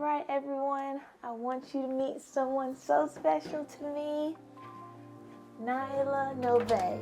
right, everyone, I want you to meet someone so special to me, Nyla Novej.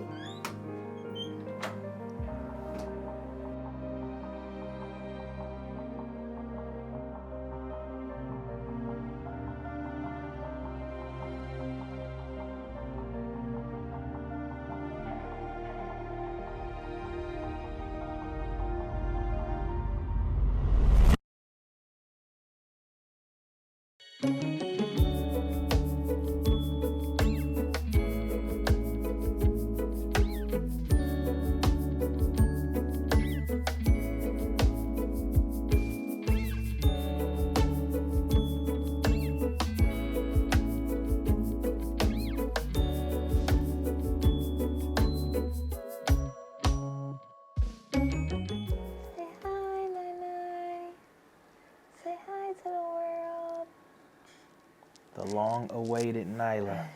The long-awaited Nyla.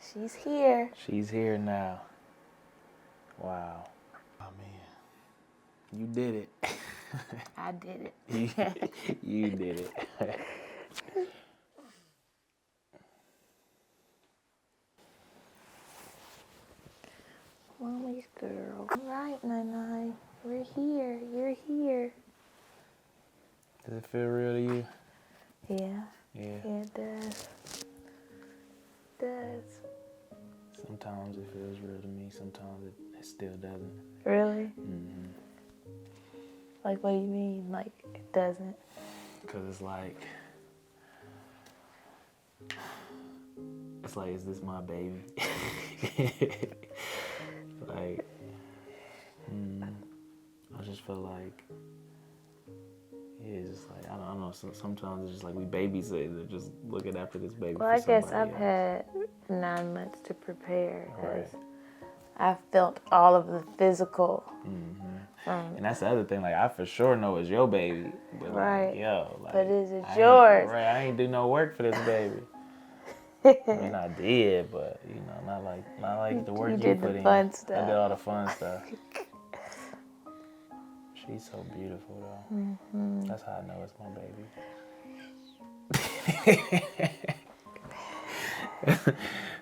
She's here. She's here now. Wow. Oh, man. You did it. I did it. You did it. Mommy's girl. All right, Nana. We're here. You're here. Does it feel real to you? Yeah. Yeah. Yeah, it does. It does. Sometimes it feels real to me. Sometimes it still doesn't. Really? Mm-hmm. Like, what do you mean? Like, it doesn't? Because it's like, is this my baby? Like, I just feel like, yeah, it's just like, I don't know, sometimes it's just like we babysit, just looking after this baby. Well, I guess I've had 9 months to prepare. Right. I felt all of the physical. And that's the other thing, like, I for sure know it's your baby. But Right. Like, yo, like, but is it yours? Right, I ain't do no work for this baby. I mean, I did, but, you know, not like the work you did put the in. fun stuff. I did all the fun stuff. She's so beautiful, though. That's how I know it's my baby.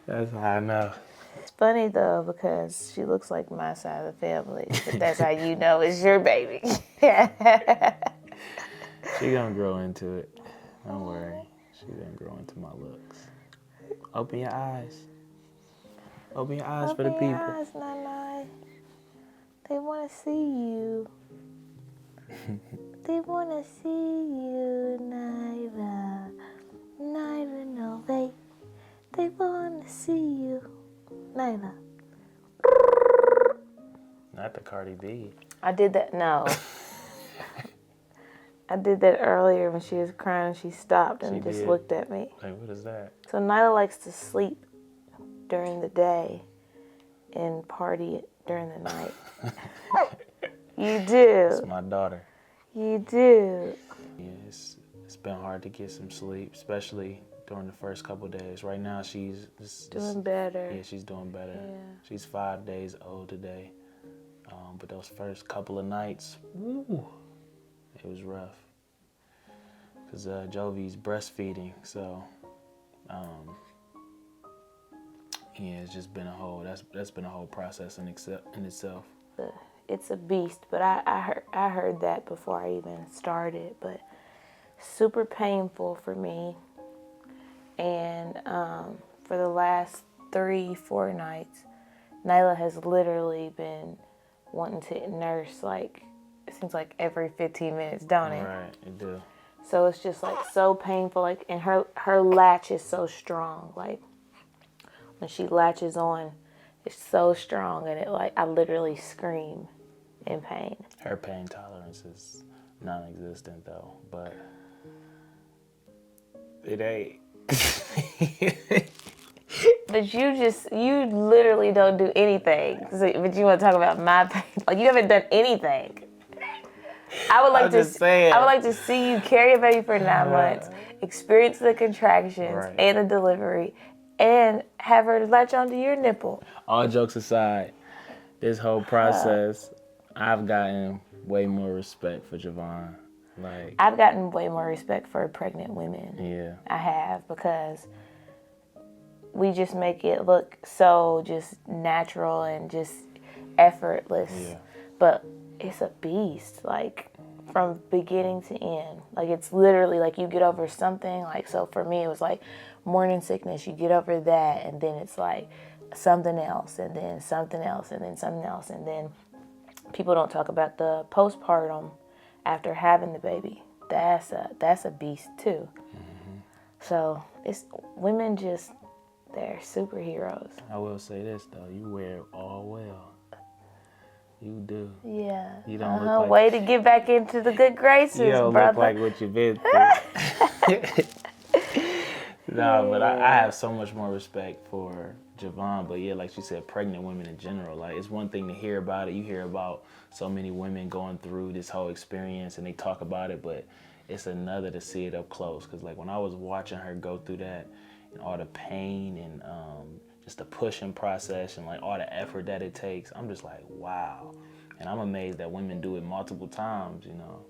That's how I know. It's funny, though, because she looks like my side of the family. But that's how you know it's your baby. She gonna grow into it. Don't worry. She gonna grow into my looks. Open your eyes. Open your eyes for the people. Open your eyes, Nana. They want to see you. They want to see you, Nyla. Nyla Novej. They want to see you, Nyla. Not the Cardi B. I did that. No. I did that earlier when she was crying. She stopped and just looked at me. Like, what is that? So Nyla likes to sleep during the day and party during the night. You do. It's my daughter. You do. Yeah, it's been hard to get some sleep, especially during the first couple of days. Right now, she's Doing better. Yeah, she's doing better. Yeah. She's 5 days old today. But those first couple of nights, woo, it was rough. Because Jovi's breastfeeding, so yeah, it's just been that's been a whole process in itself. It's a beast, but I heard that before I even started, but super painful for me. And for the last 3-4 nights, Nyla has literally been wanting to nurse, like, it seems like every 15 minutes, don't it? Right, it do. So it's just like so painful, like, and her latch is so strong, like when she latches on, it's so strong, and it, like, I literally scream in pain. Her pain tolerance is non-existent though, but it ain't. But you literally don't do anything. But you want to talk about my pain? Like, you haven't done anything. I would like to see you carry a baby for 9 months, experience the contractions and the delivery, and have her latch onto your nipple. All jokes aside, this whole process, I've gotten way more respect for Javon Like, I've gotten way more respect for pregnant women. yeah. I have, because we just make it look so just natural and just effortless. Yeah. But it's a beast, like from beginning to end. Like it's literally like you get over something. Like, so for me, it was like morning sickness. You get over that, and then it's like something else, and then something else, and then something else, and then people don't talk about the postpartum after having the baby. That's a beast too. Mm-hmm. So it's women just, they're superheroes. I will say this though, you wear it all well. You do. Yeah. You don't look like, way to get back into the good graces, you don't brother. look like what you've been through. But I have so much more respect for Javon. But yeah, like she said, pregnant women in general. Like, it's one thing to hear about it. You hear about so many women going through this whole experience and they talk about it, but it's another to see it up close. Because like when I was watching her go through that and all the pain and just the pushing process and like all the effort that it takes, I'm just like, wow. And I'm amazed that women do it multiple times, you know.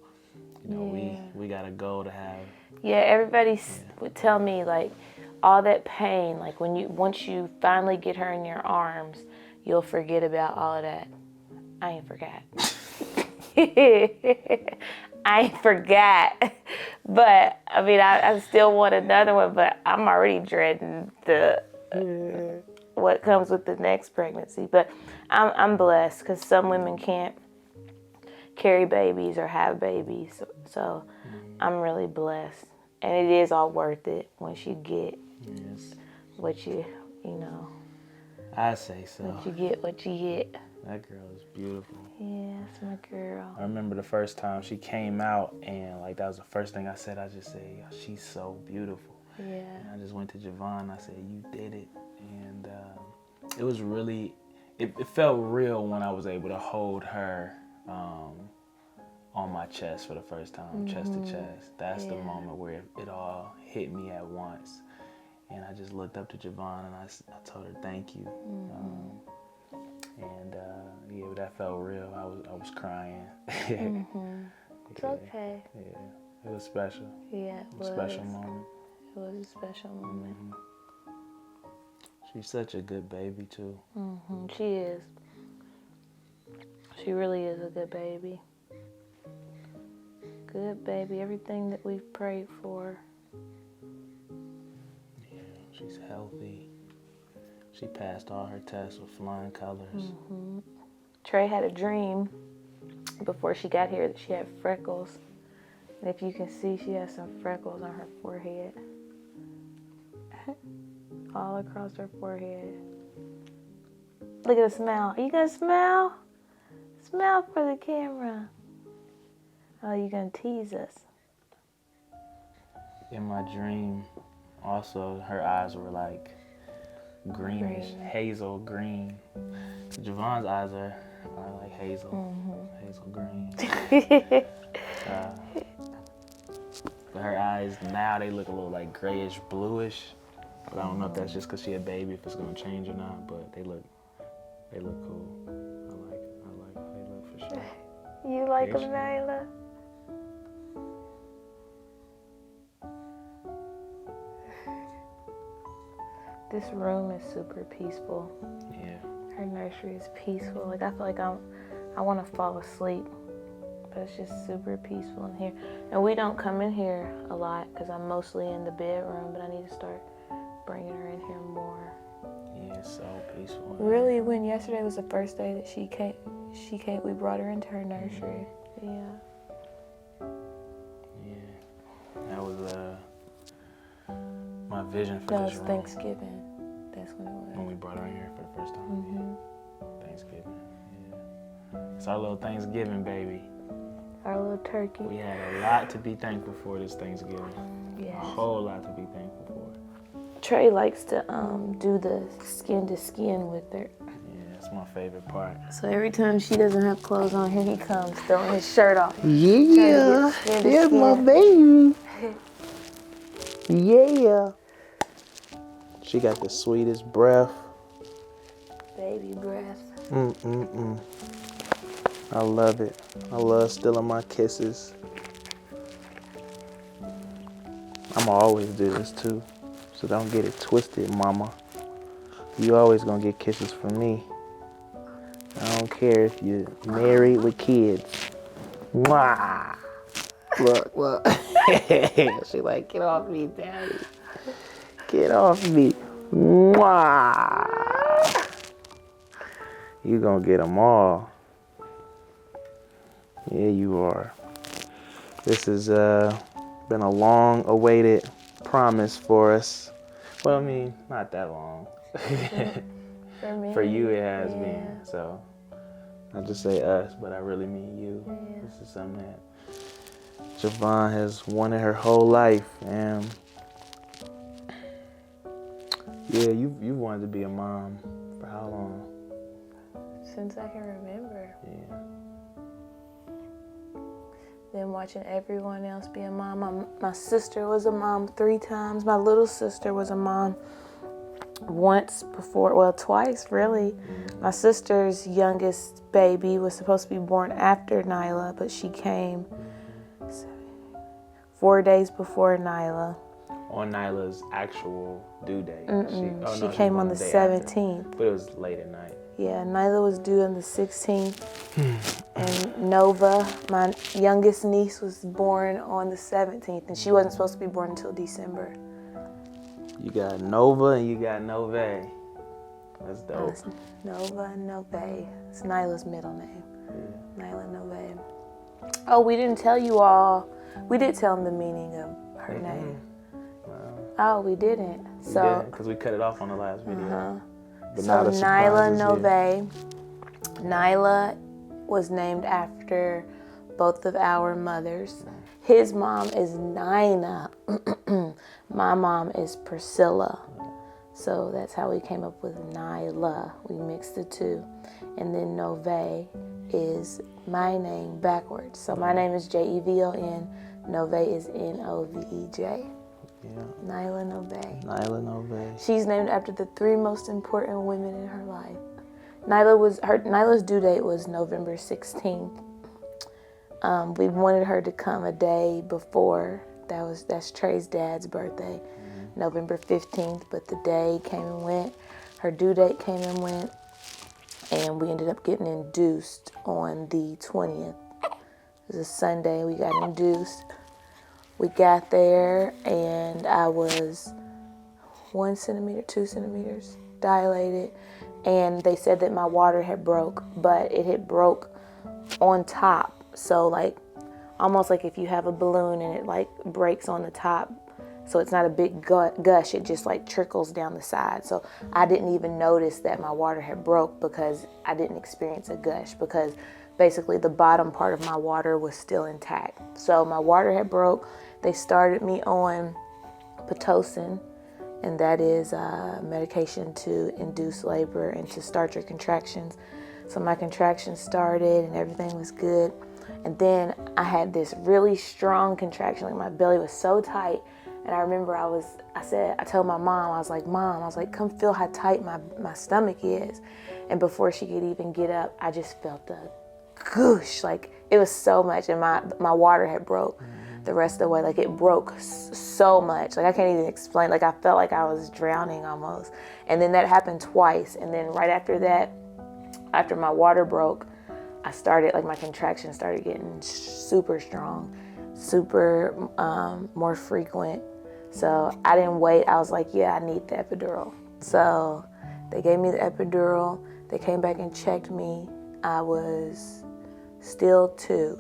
We got a goal to have. Yeah, everybody would tell me like all that pain, like once you finally get her in your arms, you'll forget about all of that. I ain't forgot. I ain't forgot. But I mean, I still want another one, but I'm already dreading what comes with the next pregnancy. But I'm blessed because some women can't carry babies or have babies, so I'm really blessed, and it is all worth it once you get what you know. I say so. What you get. That girl is beautiful. Yeah, it's my girl. I remember the first time she came out, and like that was the first thing I said. I just said, she's so beautiful. Yeah. And I just went to Javon. I said, you did it, and it was really, it felt real when I was able to hold her on my chest for the first time, chest to chest. That's the moment where it all hit me at once. And I just looked up to Javon and I told her thank you. That felt real. I was crying. It's okay. Yeah, it was special. Yeah, it was. Special moment. It was a special moment. She's such a good baby too. She is. She really is a good baby. Good baby. Everything that we've prayed for. Yeah, she's healthy. She passed all her tests with flying colors. Trey had a dream before she got here that she had freckles. And if you can see, she has some freckles on her forehead. All across her forehead. Look at the smile. Are you gonna smile? Smile for the camera. Oh, you gonna tease us? In my dream, also, her eyes were like greenish, hazel green. Javon's eyes are like hazel green. But her eyes now, they look a little like grayish, bluish. But I don't know if that's just because she a baby, if it's gonna change or not. But they look cool. I like how they look for sure. You like them, Nyla? This room is super peaceful. Yeah. Her nursery is peaceful. Like I feel like I want to fall asleep, but it's just super peaceful in here. And we don't come in here a lot because I'm mostly in the bedroom. But I need to start bringing her in here more. Yeah, it's so peaceful. Really, when yesterday was the first day that she came. We brought her into her nursery. Yeah. Yeah. That was my vision for this room. Thanksgiving. That's when it was. When we brought her in here for the first time. Thanksgiving. Yeah. It's our little Thanksgiving, baby. Our little turkey. We had a lot to be thankful for this Thanksgiving. Yeah. A whole lot to be thankful for. Trey likes to do the skin to skin with her. Yeah, that's my favorite part. So every time she doesn't have clothes on, here he comes, throwing his shirt off. Yeah, that's my baby. Yeah. She got the sweetest breath. Baby breath. I love it. I love stealing my kisses. I'ma always do this too. So don't get it twisted, mama. You always gonna get kisses from me. I don't care if you're married with kids. Mwah! Look. She like, get off me, daddy. Get off me. Mwah! You gonna get them all. Yeah, you are. This has been a long-awaited promise for us. Well, I mean, not that long. For me. For you, it has been. So I just say us, but I really mean you. Yeah. This is something that Javon has wanted her whole life, and yeah, you wanted to be a mom for how long? Since I can remember. Yeah. Then watching everyone else be a mom. My sister was a mom 3 times. My little sister was a mom twice really. My sister's youngest baby was supposed to be born after Nyla, but she came 4 days before Nyla. On Nyla's actual due date. She came on the 17th. But it was late at night. Yeah, Nyla was due on the 16th. And Nova, my youngest niece, was born on the 17th. And she wasn't supposed to be born until December. You got Nova and you got Novej. That's dope. Nova Novej. It's Nyla's middle name. Yeah. Nyla Novej. Oh, we didn't tell you all. We did tell them the meaning of her name. Wow. Oh, we didn't. Because we cut it off on the last video. But so Nyla Novej. Nyla was named after both of our mothers. His mom is Nina. My mom is Priscilla. So that's how we came up with Nyla. We mixed the two. And then Novej is my name backwards. So my name is Jevon. Novej is Novej. Yeah. Nyla Novej. Nyla Novej. She's named after the 3 most important women in her life. Nyla's due date was November 16th. We wanted her to come a day before. That's Trey's dad's birthday, November 15th. But the day came and went. Her due date came and went, and we ended up getting induced on the 20th. It was a Sunday. We got induced. We got there, and I was 1 centimeter, 2 centimeters dilated, and they said that my water had broke, but it had broke on top. So like, almost like if you have a balloon and it like breaks on the top, so it's not a big gush, it just like trickles down the side. So I didn't even notice that my water had broke because I didn't experience a gush, because basically the bottom part of my water was still intact. So my water had broke. They started me on Pitocin, and that is medication to induce labor and to start your contractions. So my contractions started and everything was good. And then I had this really strong contraction, like my belly was so tight. And I remember I told my mom, I was like, come feel how tight my stomach is. And before she could even get up, I just felt the goosh, like it was so much. And my water had broke the rest of the way. Like it broke so much. Like I can't even explain. Like I felt like I was drowning almost. And then that happened twice. And then right after that, after my water broke, my contractions started getting super strong, super more frequent. So I didn't wait. I was like, yeah, I need the epidural. So they gave me the epidural. They came back and checked me. I was still 2.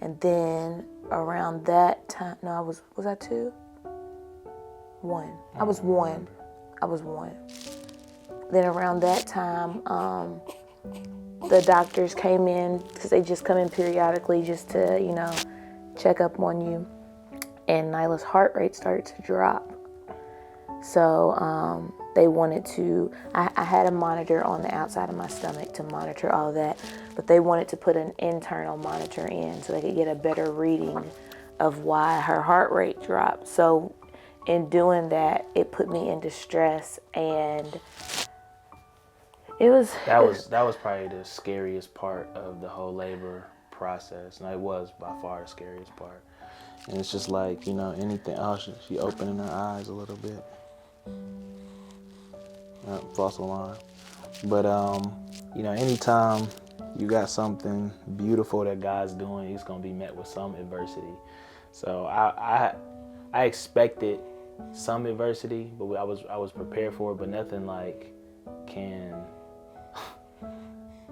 And then around that time, was I 2? 1. I was 1. Then around that time, the doctors came in, because they just come in periodically just to, check up on you. And Nyla's heart rate started to drop. So they wanted to, I had a monitor on the outside of my stomach to monitor all of that, but they wanted to put an internal monitor in so they could get a better reading of why her heart rate dropped. So in doing that, it put me in distress, and that was probably the scariest part of the whole labor process. And it was by far the scariest part. And it's just like, you know, anything. Oh, she opening her eyes a little bit. False alarm. But, you know, anytime you got something beautiful that God's doing, it's going to be met with some adversity. So I expected some adversity, but I was prepared for it, but nothing like can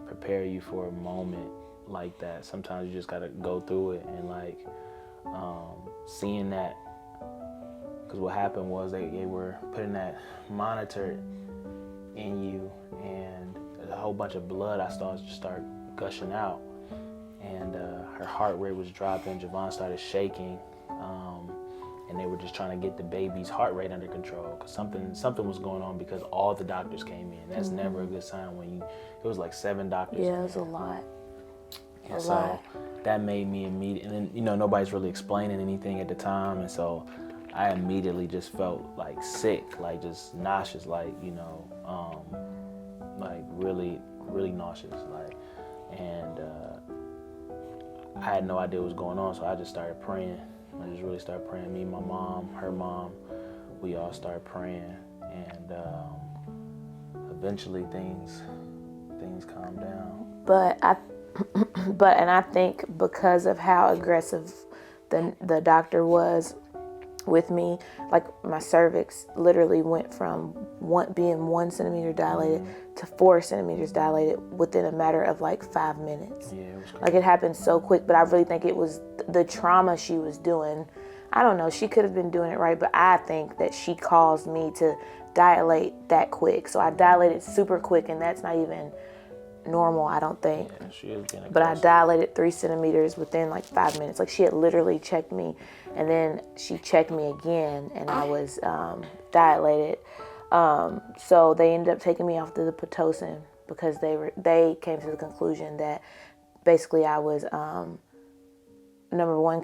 prepare you for a moment like that. Sometimes you just got to go through it, and like seeing that, because what happened was they were putting that monitor in you, and a whole bunch of blood I start gushing out, and her heart rate was dropping. Javon started shaking, and they were just trying to get the baby's heart rate under control, because something was going on, because all the doctors came in. That's never a good sign when it was like 7 doctors. Yeah, it was a lot. And so that made me immediately, and then, you know, nobody's really explaining anything at the time, and so I immediately just felt like sick, like just nauseous, like, you know, like really, really nauseous, like, and I had no idea what was going on, so I just started praying. I just really started praying. Me, my mom, her mom, we all started praying, and eventually things calmed down. But I think because of how aggressive the doctor was with me, like my cervix literally went from being 1 centimeter dilated to 4 centimeters dilated within a matter of like 5 minutes. Yeah, it was crazy. Like it happened so quick, but I really think it was the trauma she was doing. I don't know, she could have been doing it right, but I think that she caused me to dilate that quick. So I dilated super quick, and that's not even normal, I don't think. Yeah, she was being But I aggressive. dilated 3 centimeters within like 5 minutes. Like she had literally checked me, and then she checked me again, and I was dilated. So they ended up taking me off the Pitocin, because they came to the conclusion that basically I was number one,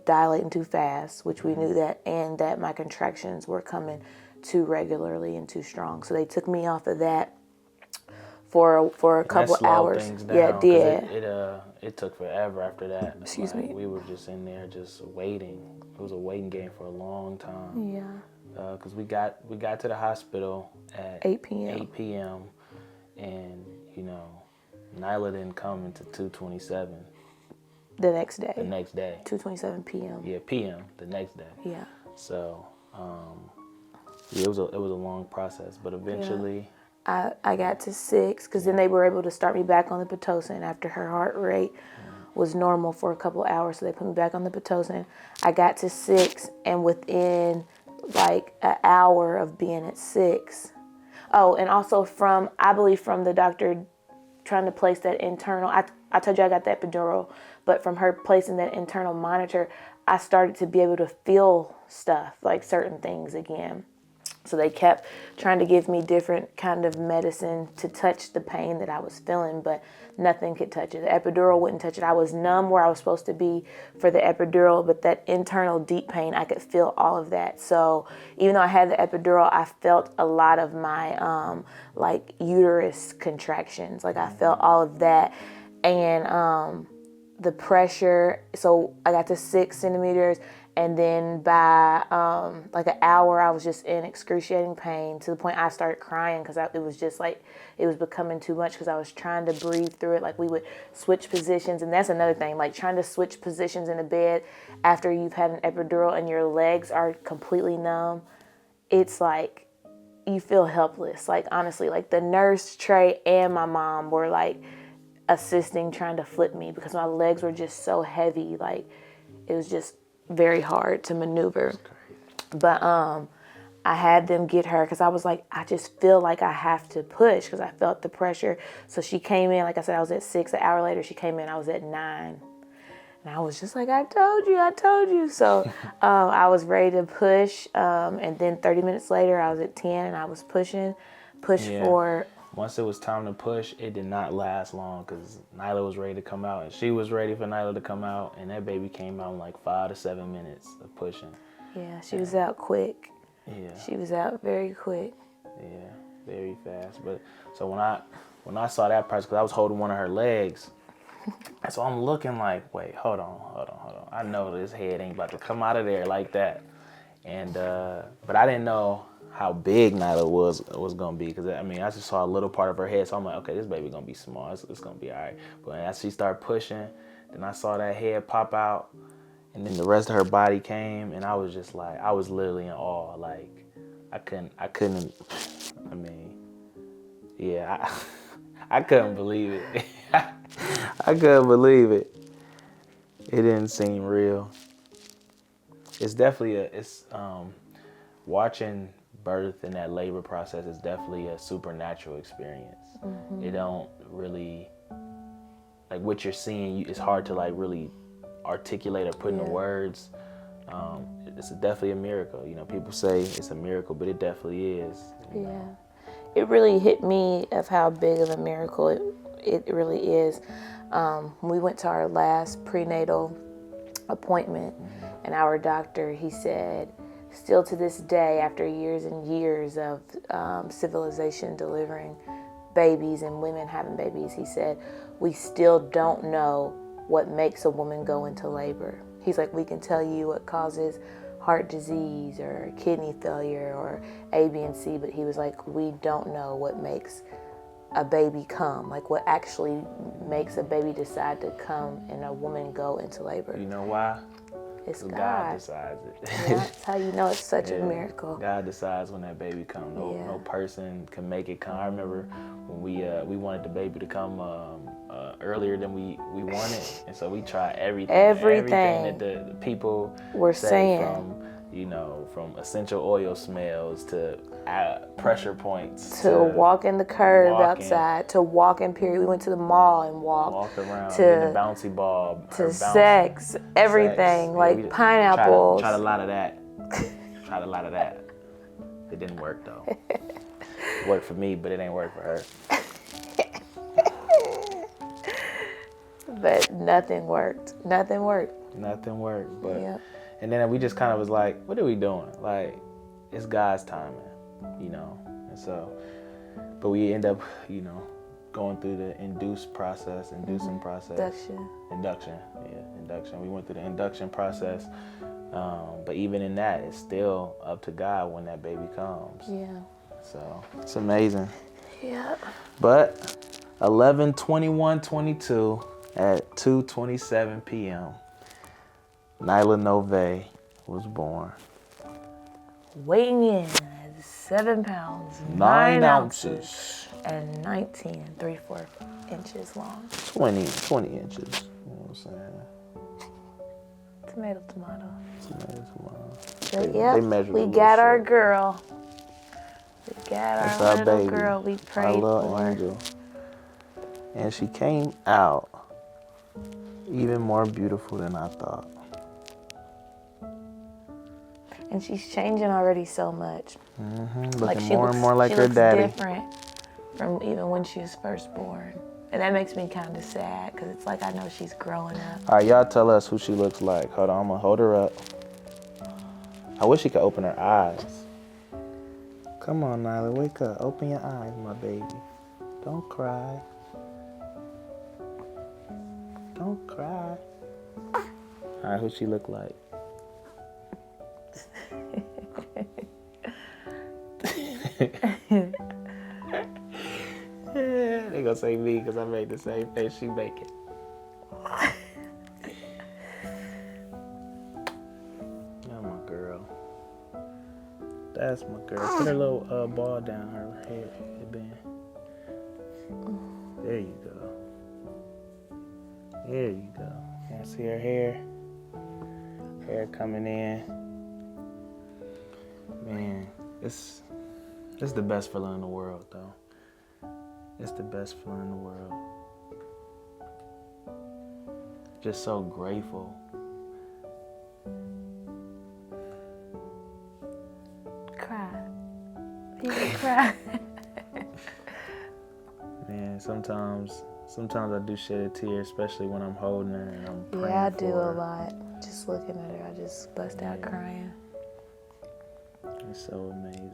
dilating too fast, which we knew that, and that my contractions were coming too regularly and too strong. So they took me off of that for a couple hours. Things down, yeah, it did. It took forever after that. Excuse like, me. We were just in there just waiting. It was a waiting game for a long time. Yeah. Because we got to the hospital at 8 p.m. 8 p.m. and, you know, Nyla didn't come until 2:27. The next day. 2:27 p.m. Yeah, p.m. the next day. Yeah. So, yeah, it was a long process, but eventually. I got to 6, because then they were able to start me back on the Pitocin after her heart rate was normal for a couple hours. So they put me back on the Pitocin. I got to 6, and within like an hour of being at 6. Oh, and also I believe from the doctor trying to place that internal, I told you I got the epidural, but from her placing that internal monitor, I started to be able to feel stuff, like certain things again. So they kept trying to give me different kind of medicine to touch the pain that I was feeling, but nothing could touch it. The epidural wouldn't touch it. I was numb where I was supposed to be for the epidural, but that internal deep pain, I could feel all of that. So even though I had the epidural, I felt a lot of my like uterus contractions. Like I felt all of that. And the pressure, so I got to 6 centimeters, and then by like an hour, I was just in excruciating pain, to the point I started crying, because it was just like, it was becoming too much, because I was trying to breathe through it. Like we would switch positions, and that's another thing, like trying to switch positions in the bed after you've had an epidural and your legs are completely numb. It's like, you feel helpless. Like honestly, like the nurse, Trey, and my mom were like assisting, trying to flip me, because my legs were just so heavy. Like it was just very hard to maneuver. But I had them get her, because I was like, I just feel like I have to push, because I felt the pressure. So she came in, like I said, I was at 6. An hour later, she came in, I was at 9. And I was just like, I told you. So I was ready to push. And then 30 minutes later, I was at 10, and I was pushing for... Once it was time to push, it did not last long, because Nyla was ready to come out, and she was ready for Nyla to come out, and that baby came out in like 5 to 7 minutes of pushing. Yeah, she was out quick. Yeah. She was out very quick. Yeah, very fast. But so when I saw that part, because I was holding one of her legs, so I'm looking like, wait, hold on. I know this head ain't about to come out of there like that. And but I didn't know how big Nyla was gonna be, because I mean I just saw a little part of her head, so I'm like, okay, this baby gonna be small. It's gonna be all right. But as she started pushing, then I saw that head pop out, and then the rest of her body came, and I was just like, I was literally in awe. Like I couldn't. I mean, yeah, I couldn't believe it. I couldn't believe it. It didn't seem real. It's definitely watching birth and that labor process is definitely a supernatural experience. Mm-hmm. It don't really, like what you're seeing, it's hard to like really articulate or put into words. It's definitely a miracle. You know, people say it's a miracle, but it definitely is. You know? It really hit me of how big of a miracle it really is. We went to our last prenatal appointment, and our doctor, he said, still to this day, after years and years of civilization delivering babies and women having babies, he said, we still don't know what makes a woman go into labor. He's like, we can tell you what causes heart disease or kidney failure or A, B, and C, but he was like, we don't know what makes a baby come, like what actually makes a baby decide to come and a woman go into labor. You know why? It's God. God decides it. That's how you know it's such a miracle. God decides when that baby comes. No person can make it come. I remember when we wanted the baby to come earlier than we wanted, and so we tried everything that the people were saying. From essential oil smells to pressure points to walk in the curb outside, to walking period. We went to the mall and walked around, to the bouncy ball, to sex, everything, like pineapples. Tried a lot of that. It didn't work though. It worked for me, but it ain't work for her. But nothing worked. But and then we just kind of was like, what are we doing? Like, it's God's timing, you know. And so, but we end up, going through the induction process. Induction. We went through the induction process. But even in that, it's still up to God when that baby comes. Yeah. So it's amazing. Yeah. But 11/21/22 at 2:27 p.m. Nyla Novej was born. Weighing in at 7 pounds, 9 ounces, and 19 3/4 inches long. 20 inches. You know what I'm saying? Tomato. They measure we the got our shit. girl. We got That's our little baby. girl we prayed our little for. Angel. And she came out even more beautiful than I thought. And she's changing already so much. Mm-hmm. Like Looking more and more like her daddy. She looks different from even when she was first born. And that makes me kind of sad, because it's like I know she's growing up. All right, y'all tell us who she looks like. Hold on, I'm going to hold her up. I wish she could open her eyes. Come on, Nyla, wake up. Open your eyes, my baby. Don't cry. Don't cry. All right, who she look like? They gonna say me because I made the same face she making. Oh, my girl. That's my girl. Put her little ball down her head band. There you go. There you go. Can I see her hair? Hair coming in. Man, it's the best feeling in the world, though. It's the best feeling in the world. Just so grateful. Cry. You can cry. Man, sometimes I do shed a tear, especially when I'm holding her and I'm praying Yeah, I do for a her. lot. Just looking at her, I just bust out crying. It's so amazing.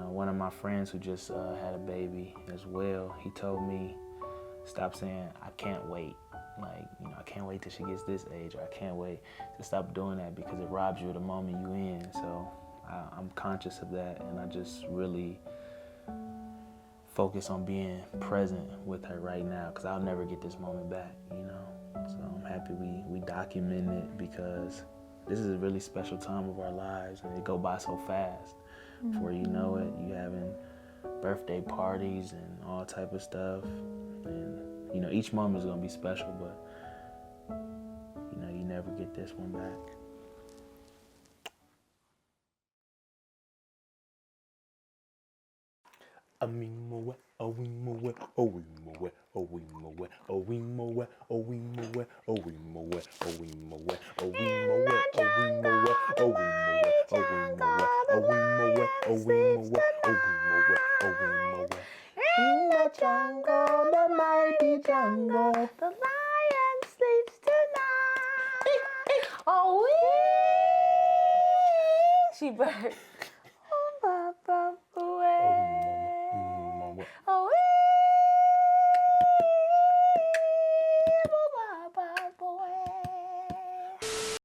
One of my friends who just had a baby as well, he told me, stop saying, I can't wait, Like, I can't wait till she gets this age, or I can't wait to stop doing that because it robs you of the moment you in. So I'm conscious of that, and I just really focus on being present with her right now because I'll never get this moment back, So I'm happy we document it because this is a really special time of our lives, and it go by so fast. Before you know it, you having birthday parties and all type of stuff, and each moment is gonna be special, but you never get this one back. A we moe, a we moe, a we moe, a we moe, a we moe, a we moe, a we moe, a we moe, a we moe, a we moe, a we moe, a we moe, a we moe, a we moe, a we moe. In the jungle, the mighty jungle, The lion sleeps tonight. Oh, wee! She bird. Oh, Papa, away. Oh, wee!